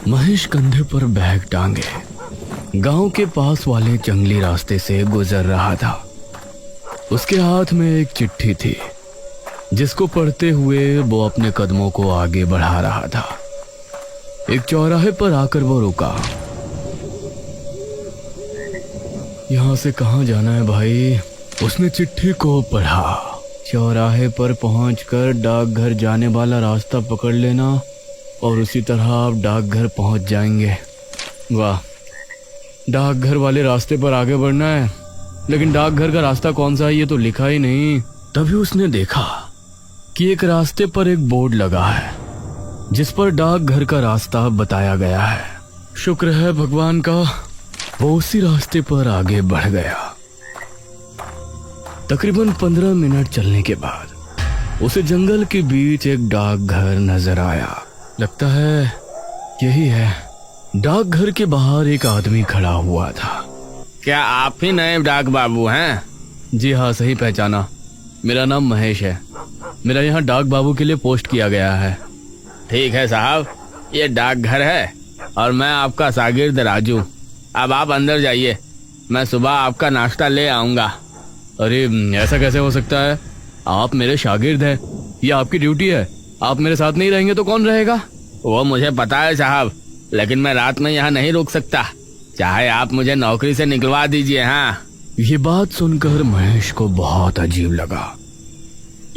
महेश कंधे पर बैग टांगे गांव के पास वाले जंगली रास्ते से गुजर रहा था। उसके हाथ में एक चिट्ठी थी जिसको पढ़ते हुए वो अपने कदमों को आगे बढ़ा रहा था। एक चौराहे पर आकर वो रुका। यहां से कहां जाना है भाई? उसने चिट्ठी को पढ़ा। चौराहे पर पहुंचकर डाकघर जाने वाला रास्ता पकड़ लेना और उसी तरह आप डाकघर पहुंच जाएंगे। वाह, डाकघर वाले रास्ते पर आगे बढ़ना है, लेकिन डाकघर का रास्ता कौन सा है ये तो लिखा ही नहीं। तभी उसने देखा कि एक रास्ते पर एक बोर्ड लगा है जिस पर डाकघर का रास्ता बताया गया है। शुक्र है भगवान का, वो उसी रास्ते पर आगे बढ़ गया। तकरीबन 15 मिनट चलने के बाद उसे जंगल के बीच एक डाकघर नजर आया। लगता है यही है। डाकघर के बाहर एक आदमी खड़ा हुआ था। क्या आप ही नए डाक बाबू हैं? जी हाँ, सही पहचाना। मेरा नाम महेश है। मेरा यहाँ डाक बाबू के लिए पोस्ट किया गया है। ठीक है साहब, ये डाकघर है और मैं आपका शागिर्द राजू। अब आप अंदर जाइए, मैं सुबह आपका नाश्ता ले आऊंगा। अरे ऐसा कैसे हो सकता है? आप मेरे शागिर्द हैं, ये आपकी ड्यूटी है। आप मेरे साथ नहीं रहेंगे तो कौन रहेगा? वो मुझे पता है साहब, लेकिन मैं रात में यहाँ नहीं रुक सकता। चाहे आप मुझे नौकरी से निकलवा दीजिए। हाँ। ये बात सुनकर महेश को बहुत अजीब लगा।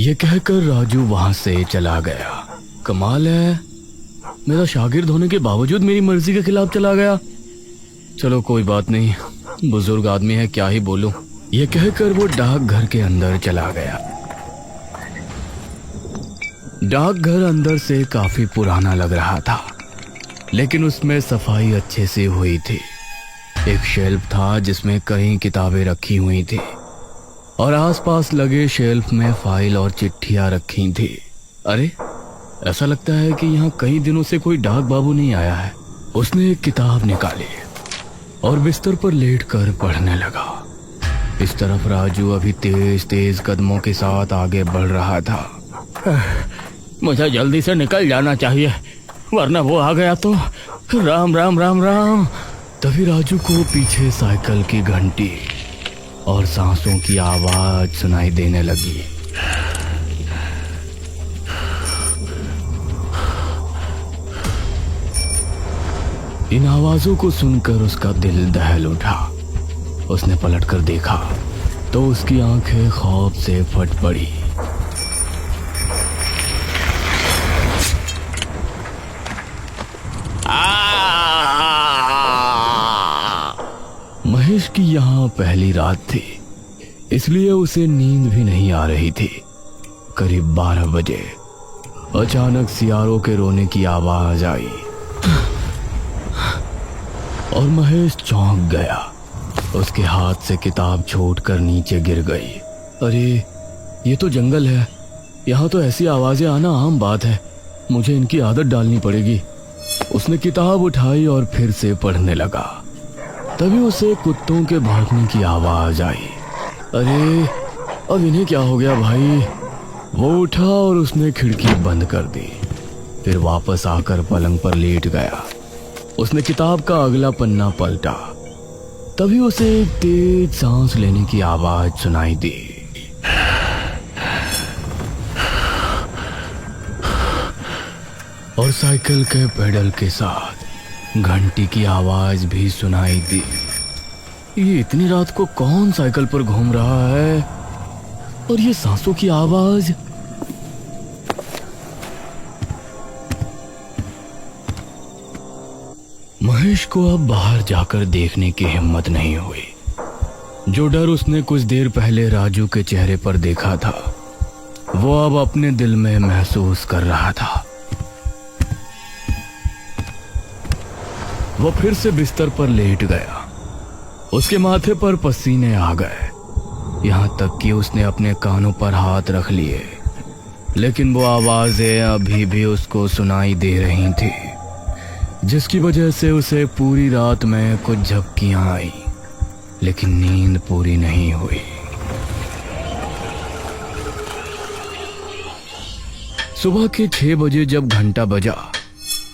ये कहकर राजू वहां से चला गया। कमाल है, मेरा शागिर्द होने के बावजूद मेरी मर्जी के खिलाफ चला गया। चलो कोई बात नहीं, बुजुर्ग आदमी है, क्या ही बोलूं। ये कहकर वो डाकघर के अंदर चला गया। डाकघर अंदर से काफी पुराना लग रहा था, लेकिन उसमें सफाई अच्छे से हुई थी। एक शेल्फ था जिसमें कई किताबें रखी हुई थी और आसपास लगे शेल्फ में फाइल और चिट्ठियां रखी थी। अरे, ऐसा लगता है कि यहाँ कई दिनों से कोई डाक बाबू नहीं आया है। उसने एक किताब निकाली और बिस्तर पर लेटकर पढ़ने लगा। इस तरफ राजू अभी तेज तेज कदमों के साथ आगे बढ़ रहा था। मुझे जल्दी से निकल जाना चाहिए, वरना वो आ गया तो राम राम राम राम। तभी राजू को पीछे साइकिल की घंटी और सांसों की आवाज सुनाई देने लगी। इन आवाजों को सुनकर उसका दिल दहल उठा। उसने पलटकर देखा तो उसकी आंखें खौफ से फट पड़ी। महेश की यहाँ पहली रात थी, इसलिए उसे नींद भी नहीं आ रही थी। करीब 12 बजे अचानक सियारों के रोने की आवाज आई और महेश चौंक गया। उसके हाथ से किताब छूटकर नीचे गिर गई। अरे, ये तो जंगल है, यहाँ तो ऐसी आवाजें आना आम बात है। मुझे इनकी आदत डालनी पड़ेगी। उसने किताब उठाई और फिर से पढ़ने लगा। तभी उसे कुत्तों के भौंकने की आवाज आई। अरे, अब इन्हें क्या हो गया भाई? वो उठा और उसने खिड़की बंद कर दी। फिर वापस आकर पलंग पर लेट गया। उसने किताब का अगला पन्ना पलटा। तभी उसे एक तेज सांस लेने की आवाज सुनाई दी। और साइकिल के पेडल के साथ घंटी की आवाज भी सुनाई दी। ये इतनी रात को कौन साइकिल पर घूम रहा है? और ये सांसों की आवाज? महेश को अब बाहर जाकर देखने की हिम्मत नहीं हुई। जो डर उसने कुछ देर पहले राजू के चेहरे पर देखा था, वो अब अपने दिल में महसूस कर रहा था। वो फिर से बिस्तर पर लेट गया। उसके माथे पर पसीने आ गए, यहाँ तक कि उसने अपने कानों पर हाथ रख लिए, लेकिन वो आवाजें अभी भी उसको सुनाई दे रही थी, जिसकी वजह से उसे पूरी रात में कुछ झपकियां आई, लेकिन नींद पूरी नहीं हुई। सुबह के 6 बजे जब घंटा बजा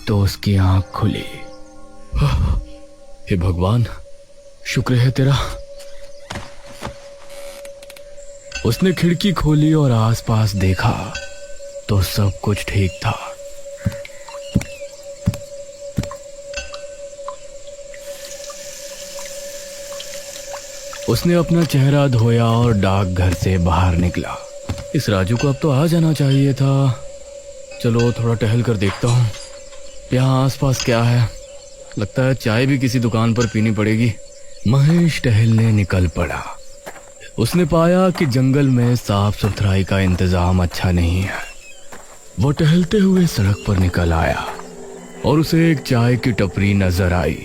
तो उसकी आंख खुली। हे भगवान, शुक्र है तेरा। उसने खिड़की खोली और आसपास देखा तो सब कुछ ठीक था। उसने अपना चेहरा धोया और डाकघर से बाहर निकला। इस राजू को अब तो आ जाना चाहिए था। चलो थोड़ा टहल कर देखता हूँ यहाँ आसपास क्या है। लगता है चाय भी किसी दुकान पर पीनी पड़ेगी। महेश टहलने निकल पड़ा। उसने पाया कि जंगल में साफ सुथराई का इंतजाम अच्छा नहीं है। वो टहलते हुए सड़क पर निकल आया और उसे एक चाय की टपरी नजर आई।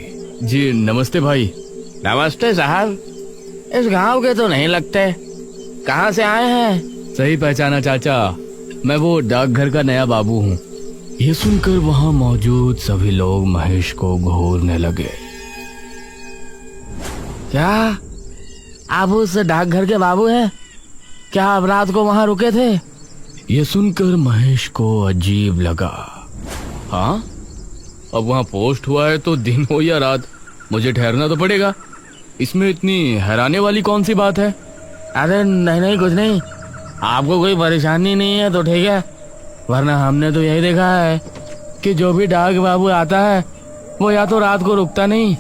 जी नमस्ते भाई। नमस्ते साहब, इस गांव के तो नहीं लगते, कहाँ से आए हैं? सही पहचाना चाचा, मैं वो डाकघर का नया बाबू हूँ। ये सुनकर वहाँ मौजूद सभी लोग महेश को घूरने लगे। क्या आप उस डाकघर के बाबू हैं? क्या आप रात को वहाँ रुके थे? ये सुनकर महेश को अजीब लगा। हाँ, अब वहाँ पोस्ट हुआ है तो दिन हो या रात, मुझे ठहरना तो पड़ेगा। इसमें इतनी हैरानी वाली कौन सी बात है? अरे नहीं नहीं, कुछ नहीं। आपको कोई परेशानी नहीं है तो ठीक है, वरना हमने तो यही देखा है कि जो भी डाक बाबू आता है वो या तो रात को रुकता नहीं,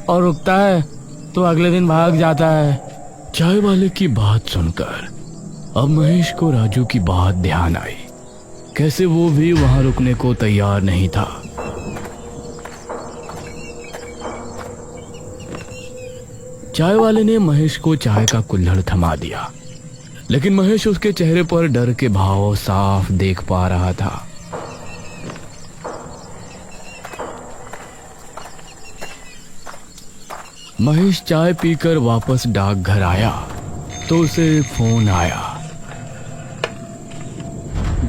और रुकता है तो अगले दिन भाग जाता है। चाय वाले की बात सुनकर अब महेश को राजू की बात ध्यान आई। कैसे वो भी वहां रुकने को तैयार नहीं था। चाय वाले ने महेश को चाय का कुल्हड़ थमा दिया, लेकिन महेश उसके चेहरे पर डर के भाव साफ देख पा रहा था। महेश चाय पीकर वापस डाकघर आया तो उसे फोन आया।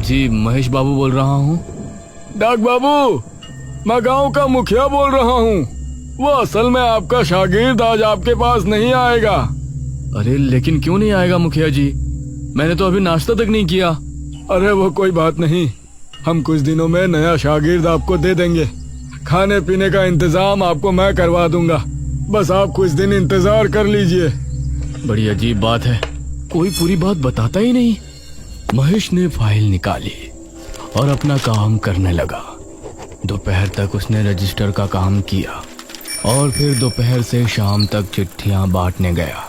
जी महेश बाबू बोल रहा हूँ। डाक बाबू, मैं गांव का मुखिया बोल रहा हूँ। वो असल में आपका शागिर्द आज आपके पास नहीं आएगा। अरे लेकिन क्यों नहीं आएगा मुखिया जी? मैंने तो अभी नाश्ता तक नहीं किया। अरे वो कोई बात नहीं, हम कुछ दिनों में नया शागिर्द आपको दे देंगे। खाने पीने का इंतजाम आपको मैं करवा दूंगा, बस आप कुछ दिन इंतजार कर लीजिए। बड़ी अजीब बात है, कोई पूरी बात बताता ही नहीं। महेश ने फाइल निकाली और अपना काम करने लगा। दोपहर तक उसने रजिस्टर का काम किया और फिर दोपहर से शाम तक चिट्ठियां बांटने गया।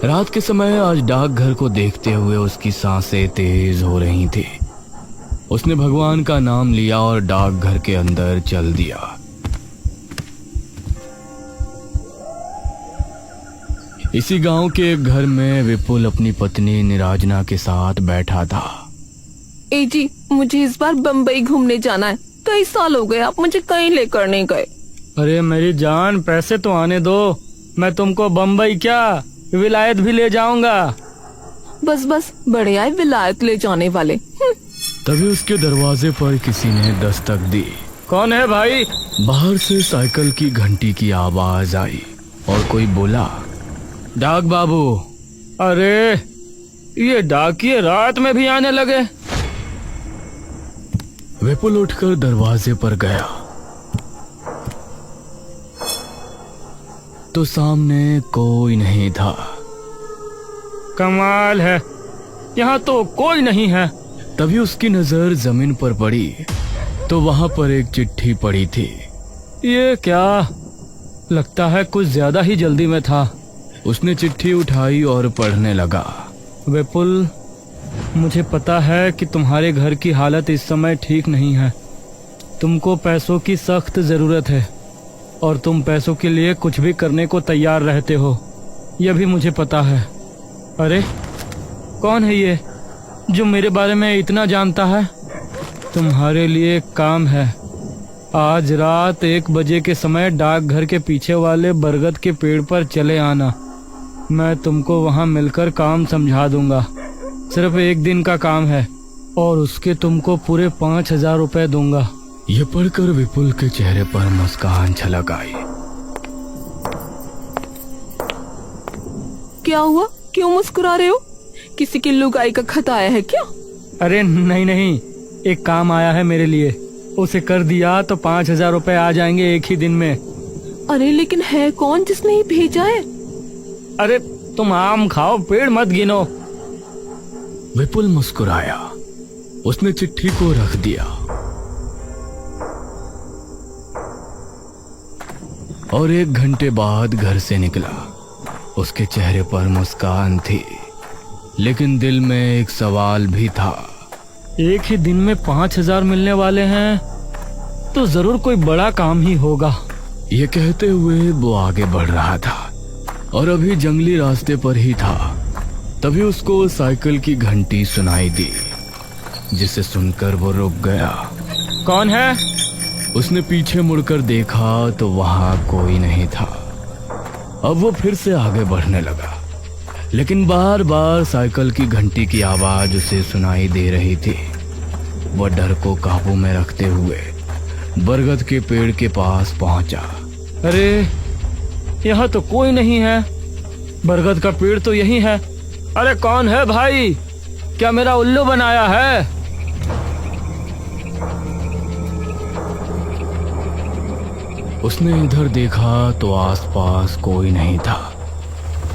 रात के समय आज डाकघर को देखते हुए उसकी सांसें तेज हो रही थी। उसने भगवान का नाम लिया और डाकघर के अंदर चल दिया। इसी गांव के एक घर में विपुल अपनी पत्नी निराजना के साथ बैठा था। ए जी, मुझे इस बार बम्बई घूमने जाना है। कई साल हो गए आप मुझे कहीं लेकर नहीं गए। अरे मेरी जान, पैसे तो आने दो, मैं तुमको बम्बई क्या विलायत भी ले जाऊंगा। बस बस, बड़े आए विलायत ले जाने वाले। तभी उसके दरवाजे पर किसी ने दस्तक दी। कौन है भाई? बाहर से साइकिल की घंटी की आवाज आई और कोई बोला, डाक बाबू। अरे ये डाकिये रात में भी आने लगे। विपुल उठकर दरवाजे पर गया तो सामने कोई नहीं था। कमाल है, यहाँ तो कोई नहीं है। तभी उसकी नजर जमीन पर पड़ी तो वहां पर एक चिट्ठी पड़ी थी। ये क्या, लगता है कुछ ज्यादा ही जल्दी में था। उसने चिट्ठी उठाई और पढ़ने लगा। विपुल, मुझे पता है कि तुम्हारे घर की हालत इस समय ठीक नहीं है। तुमको पैसों की सख्त जरूरत है और तुम पैसों के लिए कुछ भी करने को तैयार रहते हो, यह भी मुझे पता है। अरे कौन है ये जो मेरे बारे में इतना जानता है? तुम्हारे लिए एक काम है। आज रात 1 बजे के समय डाकघर के पीछे वाले बरगद के पेड़ पर चले आना। मैं तुमको वहां मिलकर काम समझा दूंगा। सिर्फ 1 दिन का काम है और उसके तुमको पूरे 5,000 रुपए दूंगा। यह पढ़कर विपुल के चेहरे पर मुस्कान छलक आई। क्या हुआ, क्यों मुस्कुरा रहे हो? किसी की लुगाई का खत आया है क्या? अरे नहीं नहीं, एक काम आया है मेरे लिए, उसे कर दिया तो 5,000 रुपए आ जाएंगे एक ही दिन में। अरे लेकिन है कौन जिसने ये भेजा है? अरे तुम आम खाओ, पेड़ मत गिनो। विपुल मुस्कुराया। उसने चिट्ठी को रख दिया और 1 घंटे बाद घर से निकला। उसके चेहरे पर मुस्कान थी, लेकिन दिल में एक सवाल भी था। एक ही दिन में 5,000 मिलने वाले हैं तो जरूर कोई बड़ा काम ही होगा। ये कहते हुए वो आगे बढ़ रहा था और अभी जंगली रास्ते पर ही था, तभी उसको साइकिल की घंटी सुनाई दी, जिसे सुनकर वो रुक गया। कौन है? उसने पीछे मुड़कर देखा तो वहां कोई नहीं था। अब वो फिर से आगे बढ़ने लगा, लेकिन बार बार साइकिल की घंटी की आवाज उसे सुनाई दे रही थी। वह डर को काबू में रखते हुए बरगद के पेड़ के पास पहुंचा। अरे यहाँ तो कोई नहीं है, बरगद का पेड़ तो यही है। अरे कौन है भाई, क्या मेरा उल्लू बनाया है? उसने इधर देखा तो आसपास कोई नहीं था।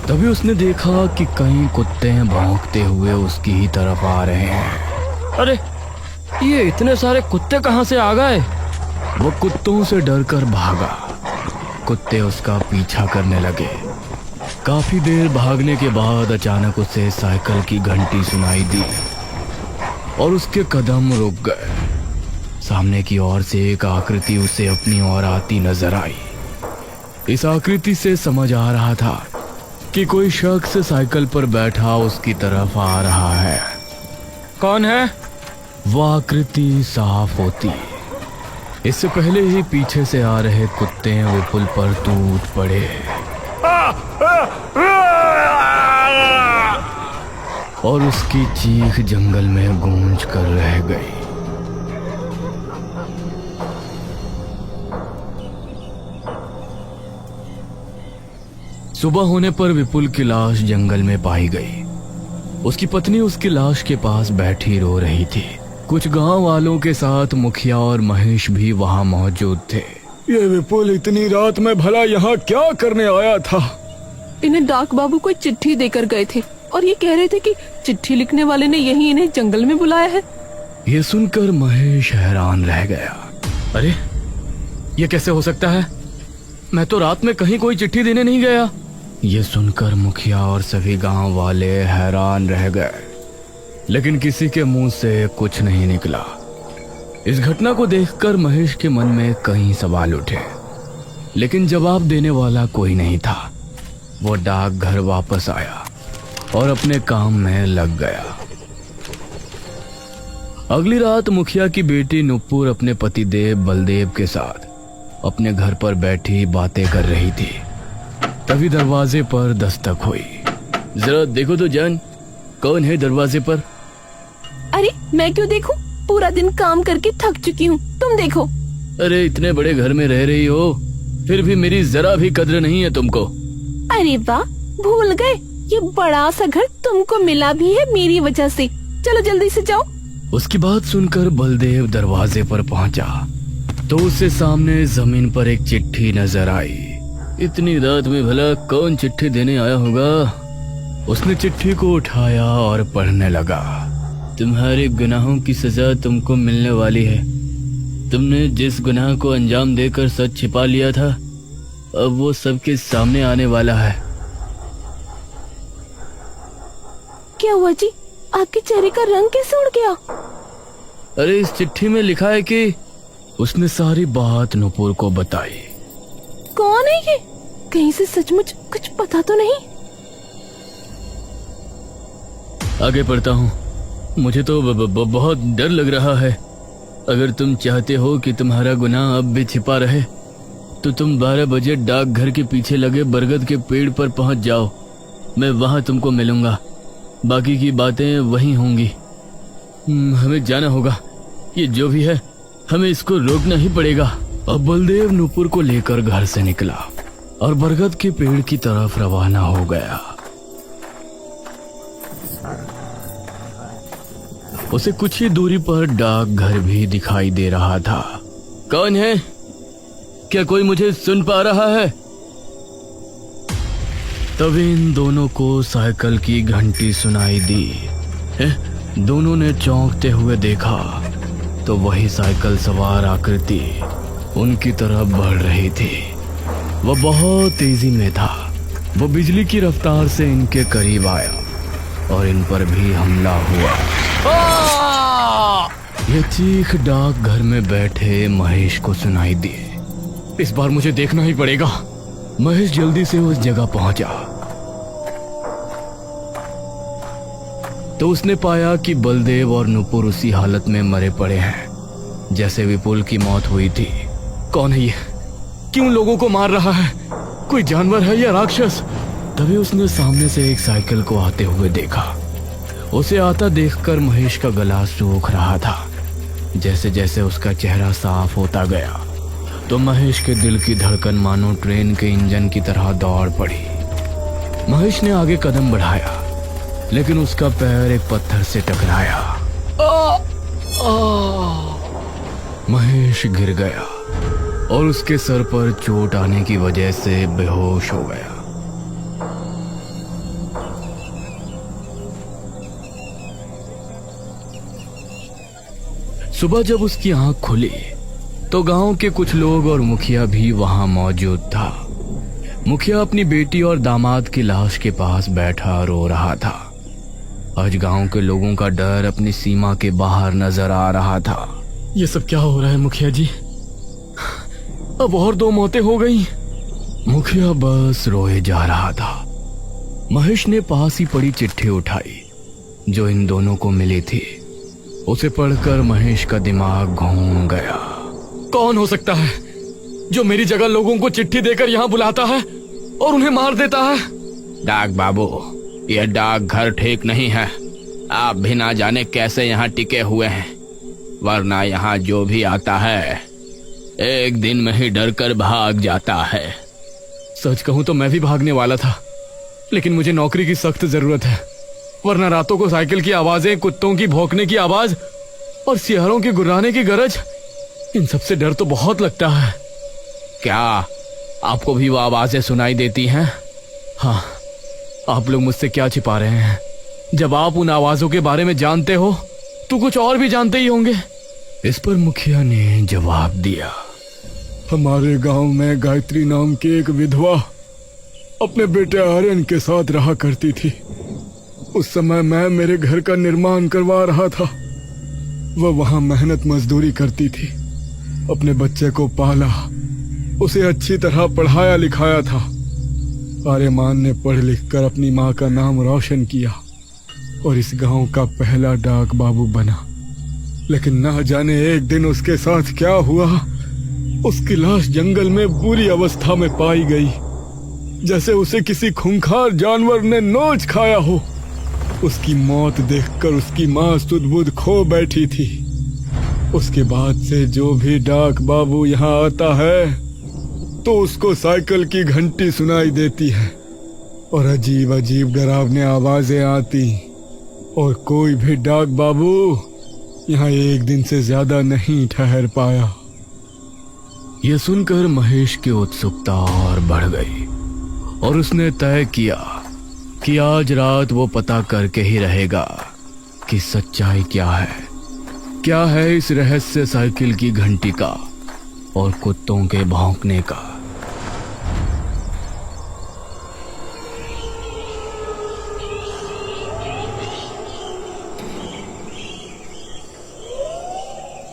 तभी उसने देखा कि कई कुत्ते भौंकते हुए उसकी ही तरफ आ रहे हैं। अरे ये इतने सारे कुत्ते कहाँ से आ गए? वो कुत्तों से डरकर भागा। कुत्ते उसका पीछा करने लगे। काफी देर भागने के बाद अचानक उसे साइकिल की घंटी सुनाई दी और उसके कदम रुक गए। सामने की ओर से एक आकृति उसे अपनी ओर आती नजर आई। इस आकृति से समझ आ रहा था कि कोई शख्स साइकिल पर बैठा उसकी तरफ आ रहा है। कौन है? वह आकृति साफ होती। इससे पहले ही पीछे से आ रहे कुत्ते विपुल पर टूट पड़े और उसकी चीख जंगल में गूंज कर रह गई। सुबह होने पर विपुल की लाश जंगल में पाई गई। उसकी पत्नी उसकी लाश के पास बैठी रो रही थी। कुछ गांव वालों के साथ मुखिया और महेश भी वहां मौजूद थे। ये विपुल इतनी रात में भला यहाँ क्या करने आया था? इन्हें डाक बाबू कोई चिट्ठी देकर गए थे और ये कह रहे थे कि चिट्ठी लिखने वाले ने यही इन्हें जंगल में बुलाया है। ये सुनकर महेश हैरान रह गया। अरे ये कैसे हो सकता है? मैं तो रात में कहीं कोई चिट्ठी देने नहीं गया। ये सुनकर मुखिया और सभी गांव वाले हैरान रह गए, लेकिन किसी के मुंह से कुछ नहीं निकला। इस घटना को देखकर महेश के मन में कई सवाल उठे, लेकिन जवाब देने वाला कोई नहीं था। वो डाकघर वापस आया और अपने काम में लग गया। अगली रात मुखिया की बेटी नुपुर अपने पतिदेव बलदेव के साथ अपने घर पर बैठी बातें कर रही थी। तभी दरवाजे पर दस्तक हुई। जरा देखो तो जान, कौन है दरवाजे पर? अरे मैं क्यों देखूं? पूरा दिन काम करके थक चुकी हूँ, तुम देखो। अरे इतने बड़े घर में रह रही हो, फिर भी मेरी जरा भी कद्र नहीं है तुमको। अरे वाह, भूल गए, ये बड़ा सा घर तुमको मिला भी है मेरी वजह से। चलो जल्दी से जाओ। उसकी बात सुनकर बलदेव दरवाजे पर पहुंचा तो उसे सामने जमीन पर एक चिट्ठी नजर आई। इतनी रात में भला कौन चिट्ठी देने आया होगा? उसने चिट्ठी को उठाया और पढ़ने लगा। तुम्हारे गुनाहों की सजा तुमको मिलने वाली है। तुमने जिस गुनाह को अंजाम देकर सच छिपा लिया था, अब वो सबके सामने आने वाला है। क्या हुआ जी? आपके चेहरे का रंग कैसे उड़ गया? अरे इस चिट्ठी में लिखा है कि उसने सारी बात नुपुर को बताई। कौन है ये? कहीं से सचमुच कुछ पता तो नहीं? आगे पढ़ता हूँ। मुझे तो बहुत डर लग रहा है। अगर तुम चाहते हो कि तुम्हारा गुनाह अब भी छिपा रहे तो तुम 12 बजे डाकघर के पीछे लगे बरगद के पेड़ पर पहुंच जाओ। मैं वहां तुमको मिलूंगा। बाकी की बातें वहीं होंगी। हमें जाना होगा। ये जो भी है, हमें इसको रोकना ही पड़ेगा। अब बलदेव नुपुर को लेकर घर से निकला और बरगद के पेड़ की तरफ रवाना हो गया। उसे कुछ ही दूरी पर डाकघर भी दिखाई दे रहा था। कौन है? क्या कोई मुझे सुन पा रहा है? तभी इन दोनों को साइकिल की घंटी सुनाई दी। दोनों ने चौंकते हुए देखा तो वही साइकिल सवार आकृति उनकी तरफ बढ़ रही थी। वह बहुत तेजी में था। वो बिजली की रफ्तार से इनके करीब आया और इन पर भी हमला हुआ। यह चीख डाकघर में बैठे महेश को सुनाई दी। इस बार मुझे देखना ही पड़ेगा। महेश जल्दी से उस जगह पहुंचा तो उसने पाया कि बलदेव और नुपुर उसी हालत में मरे पड़े हैं जैसे विपुल की मौत हुई थी। कौन है ये? क्यों लोगों को मार रहा है? कोई जानवर है या राक्षस? तभी उसने सामने से एक साइकिल को आते हुए देखा। उसे आता देखकर महेश का गला सूख रहा था। जैसे जैसे उसका चेहरा साफ होता गया तो महेश के दिल की धड़कन मानो ट्रेन के इंजन की तरह दौड़ पड़ी। महेश ने आगे कदम बढ़ाया लेकिन उसका पैर एक पत्थर से टकराया। महेश गिर गया और उसके सर पर चोट आने की वजह से बेहोश हो गया। सुबह जब उसकी आंख खुली तो गांव के कुछ लोग और मुखिया भी वहां मौजूद था। मुखिया अपनी बेटी और दामाद की लाश के पास बैठा रो रहा था। आज गांव के लोगों का डर अपनी सीमा के बाहर नजर आ रहा था। ये सब क्या हो रहा है मुखिया जी? अब और 2 मौतें हो गई। मुखिया बस रोए जा रहा था। महेश ने पास ही पड़ी चिट्ठी उठाई जो इन दोनों को मिली थी। उसे पढ़कर महेश का दिमाग घूम गया। कौन हो सकता है जो मेरी जगह लोगों को चिट्ठी देकर यहाँ बुलाता है और उन्हें मार देता है? डाक बाबू, यह डाकघर ठीक नहीं है। आप भी ना जाने कैसे यहाँ टिके हुए हैं, वरना यहाँ जो भी आता है एक दिन में ही डर कर भाग जाता है। सच कहूं तो मैं भी भागने वाला था, लेकिन मुझे नौकरी की सख्त जरूरत है, वरना रातों को साइकिल की आवाजें, कुत्तों की भौंकने की आवाज और सियारों के गुर्राने की गरज, इन सबसे डर तो बहुत लगता है। क्या आपको भी वो आवाजें सुनाई देती हैं? हाँ, आप लोग मुझसे क्या छिपा रहे हैं? जब आप उन आवाजों के बारे में जानते हो तो कुछ और भी जानते ही होंगे। इस पर मुखिया ने जवाब दिया, हमारे गांव में गायत्री नाम की एक विधवा अपने बेटे आर्यन के साथ रहा करती थी। उस समय मैं मेरे घर का निर्माण करवा रहा था। वह वहां मेहनत मजदूरी करती थी, अपने बच्चे को पाला, उसे अच्छी तरह पढ़ाया लिखाया था। आर्यमान ने पढ़ लिख कर अपनी माँ का नाम रोशन किया और इस गांव का पहला डाक बाबू बना। लेकिन ना जाने एक दिन उसके साथ क्या हुआ, उसकी लाश जंगल में बुरी अवस्था में पाई गई, जैसे उसे किसी खूंखार जानवर ने नोच खाया हो। उसकी मौत देखकर उसकी माँ सुध-बुध खो बैठी थी। उसके बाद से जो भी डाक बाबू यहाँ आता है तो उसको साइकिल की घंटी सुनाई देती है और अजीब अजीब डरावनी आवाजें आती, और कोई भी डाक बाबू यहाँ एक दिन से ज्यादा नहीं ठहर पाया। यह सुनकर महेश की उत्सुकता और बढ़ गई और उसने तय किया कि आज रात वो पता करके ही रहेगा कि सच्चाई क्या है इस रहस्य साइकिल की घंटी का और कुत्तों के भौंकने का।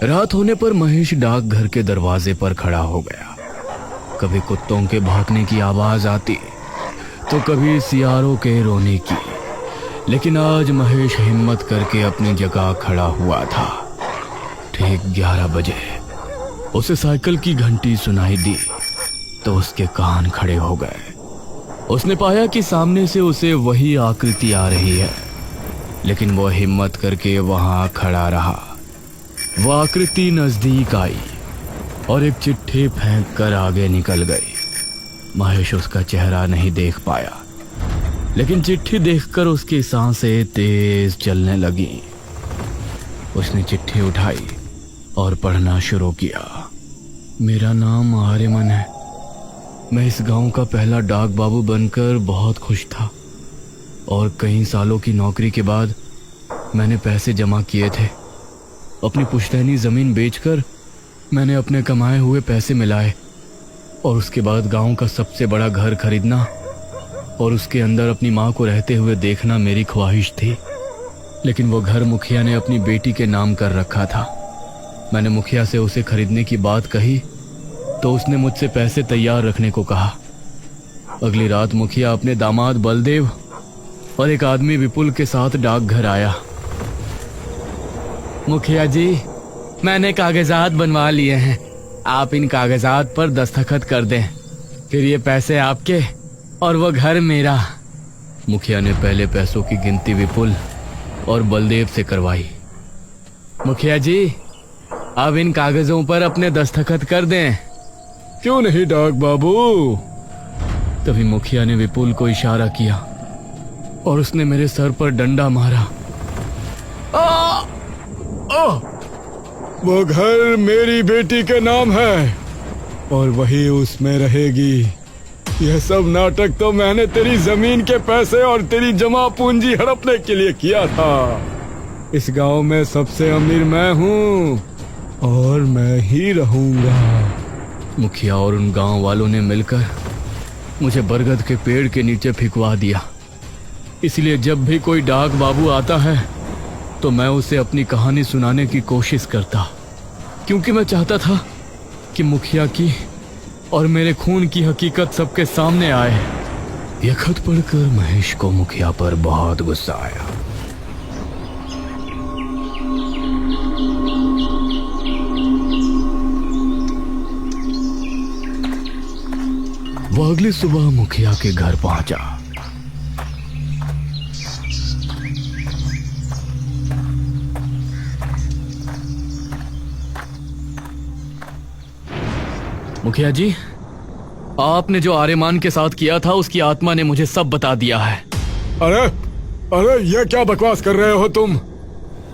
रात होने पर महेश डाकघर के दरवाजे पर खड़ा हो गया। कभी कुत्तों के भौंकने की आवाज आती तो कभी सियारों के रोने की, लेकिन आज महेश हिम्मत करके अपनी जगह खड़ा हुआ था। ठीक 11 बजे उसे साइकिल की घंटी सुनाई दी तो उसके कान खड़े हो गए। उसने पाया कि सामने से उसे वही आकृति आ रही है, लेकिन वो हिम्मत करके वहां खड़ा रहा। वो आकृति नजदीक आई और एक चिट्ठी फेंक कर आगे निकल गई। महेश उसका चेहरा नहीं देख पाया, लेकिन चिट्ठी देखकर उसकी सांसें तेज चलने लगी। उसने चिट्ठी उठाई और पढ़ना शुरू किया। मेरा नाम आर्यमन है। मैं इस गांव का पहला डाक बाबू बनकर बहुत खुश था और कई सालों की नौकरी के बाद मैंने पैसे जमा किए थे। अपनी पुश्तैनी जमीन बेचकर मैंने अपने कमाए हुए पैसे मिलाए और उसके बाद गांव का सबसे बड़ा घर खरीदना और उसके अंदर अपनी माँ को रहते हुए देखना मेरी ख्वाहिश थी। लेकिन वो घर मुखिया ने अपनी बेटी के नाम कर रखा था। मैंने मुखिया से उसे खरीदने की बात कही तो उसने मुझसे पैसे तैयार रखने को कहा। अगली रात मुखिया अपने दामाद बलदेव और एक आदमी विपुल के साथ डाकघर आया। मुखिया जी, मैंने कागजात बनवा लिए हैं, आप इन कागजात पर दस्तखत कर दें, फिर ये पैसे आपके और वो घर मेरा। मुखिया ने पहले पैसों की गिनती विपुल और बलदेव से करवाई। मुखिया जी, अब इन कागजों पर अपने दस्तखत कर दें। क्यों नहीं डाक बाबू? तभी मुखिया ने विपुल को इशारा किया और उसने मेरे सर पर डंडा मारा। वो घर मेरी बेटी के नाम है और वही उसमें रहेगी। यह सब नाटक तो मैंने तेरी जमीन के पैसे और तेरी जमा पूंजी हड़पने के लिए किया था। इस गांव में सबसे अमीर मैं हूँ और मैं ही रहूंगा। मुखिया और उन गांव वालों ने मिलकर मुझे बरगद के पेड़ के नीचे फिकवा दिया। इसलिए जब भी कोई डाक बाबू आता है तो मैं उसे अपनी कहानी सुनाने की कोशिश करता, क्योंकि मैं चाहता था कि मुखिया की और मेरे खून की हकीकत सबके सामने आए। यह खत पढ़कर महेश को मुखिया पर बहुत गुस्सा आया। वो अगली सुबह मुखिया के घर पहुंचा। मुखिया जी, आपने जो आर्यमान के साथ किया था उसकी आत्मा ने मुझे सब बता दिया है। अरे अरे ये क्या बकवास कर रहे हो तुम?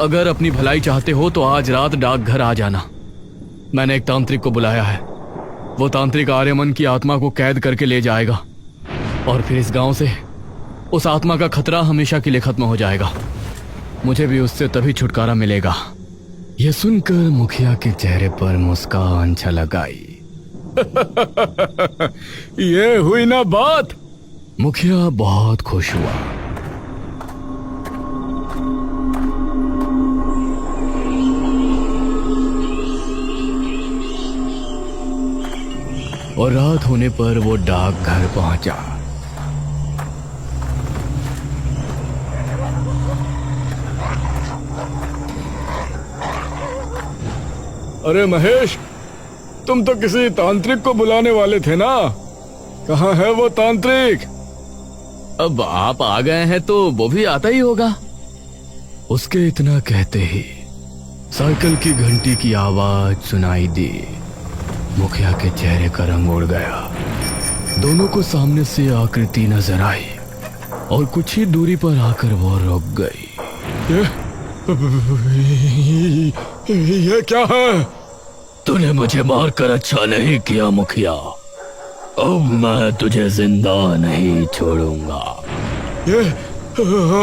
अगर अपनी भलाई चाहते हो तो आज रात डाकघर आ जाना। मैंने एक तांत्रिक को बुलाया है। वो तांत्रिक आर्यमन की आत्मा को कैद करके ले जाएगा और फिर इस गांव से उस आत्मा का खतरा हमेशा के लिए खत्म हो जाएगा। मुझे भी उससे तभी छुटकारा मिलेगा। यह सुनकर मुखिया के चेहरे पर मुस्कान छलक आई। ये हुई ना बात। मुखिया बहुत खुश हुआ। और रात होने पर वो डाकघर पहुंचा। अरे महेश, तुम तो किसी तांत्रिक को बुलाने वाले थे ना? कहाँ है वो तांत्रिक? अब आप आ गए हैं तो वो भी आता ही होगा। उसके इतना कहते ही साइकिल की घंटी की आवाज सुनाई दी। मुखिया के चेहरे का रंग उड़ गया। दोनों को सामने से आकृति नजर आई और कुछ ही दूरी पर आकर वो रुक गई। ये क्या है? तूने मुझे मारकर अच्छा नहीं किया मुखिया। अब मैं तुझे जिंदा नहीं छोड़ूंगा।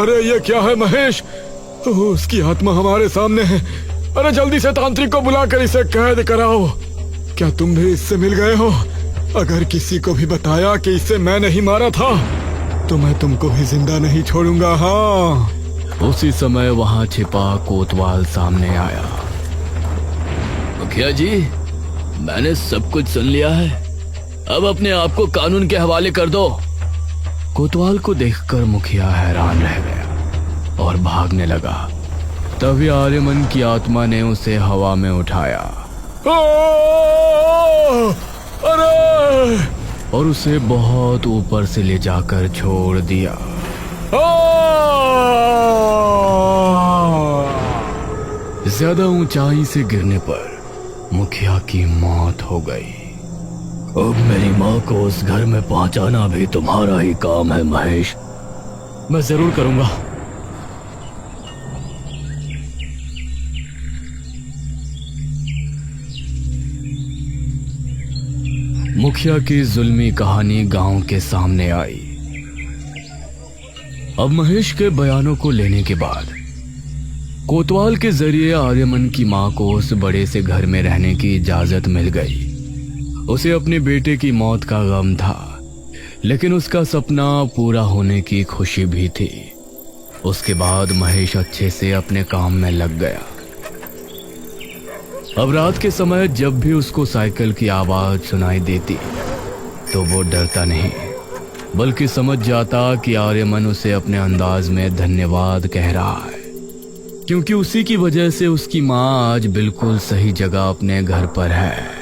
अरे ये क्या है महेश? उसकी आत्मा हमारे सामने है। अरे जल्दी से तांत्रिक को बुलाकर इसे कैद कराओ। क्या तुम भी इससे मिल गए हो? अगर किसी को भी बताया कि इसे मैं नहीं मारा था तो मैं तुमको भी जिंदा नहीं छोड़ूंगा। हाँ। उसी समय वहां छिपा कोतवाल सामने आया। मुखिया जी, मैंने सब कुछ सुन लिया है। अब अपने आप को कानून के हवाले कर दो। कोतवाल को देखकर मुखिया हैरान रह गया और भागने लगा। तभी आर्यमन की आत्मा ने उसे हवा में उठाया अरे! और उसे बहुत ऊपर से ले जाकर छोड़ दिया। ज्यादा ऊंचाई से गिरने पर मुखिया की मौत हो गई। अब मेरी माँ को उस घर में पहुंचाना भी तुम्हारा ही काम है महेश। मैं जरूर करूंगा। मुखिया की जुल्मी कहानी गांव के सामने आई। अब महेश के बयानों को लेने के बाद कोतवाल के जरिए आर्यमन की मां को उस बड़े से घर में रहने की इजाजत मिल गई। उसे अपने बेटे की मौत का गम था, लेकिन उसका सपना पूरा होने की खुशी भी थी। उसके बाद महेश अच्छे से अपने काम में लग गया। अब रात के समय जब भी उसको साइकिल की आवाज सुनाई देती तो वो डरता नहीं, बल्कि समझ जाता कि आर्यमन उसे अपने अंदाज में धन्यवाद कह रहा है, क्योंकि उसी की वजह से उसकी मां आज बिल्कुल सही जगह अपने घर पर है।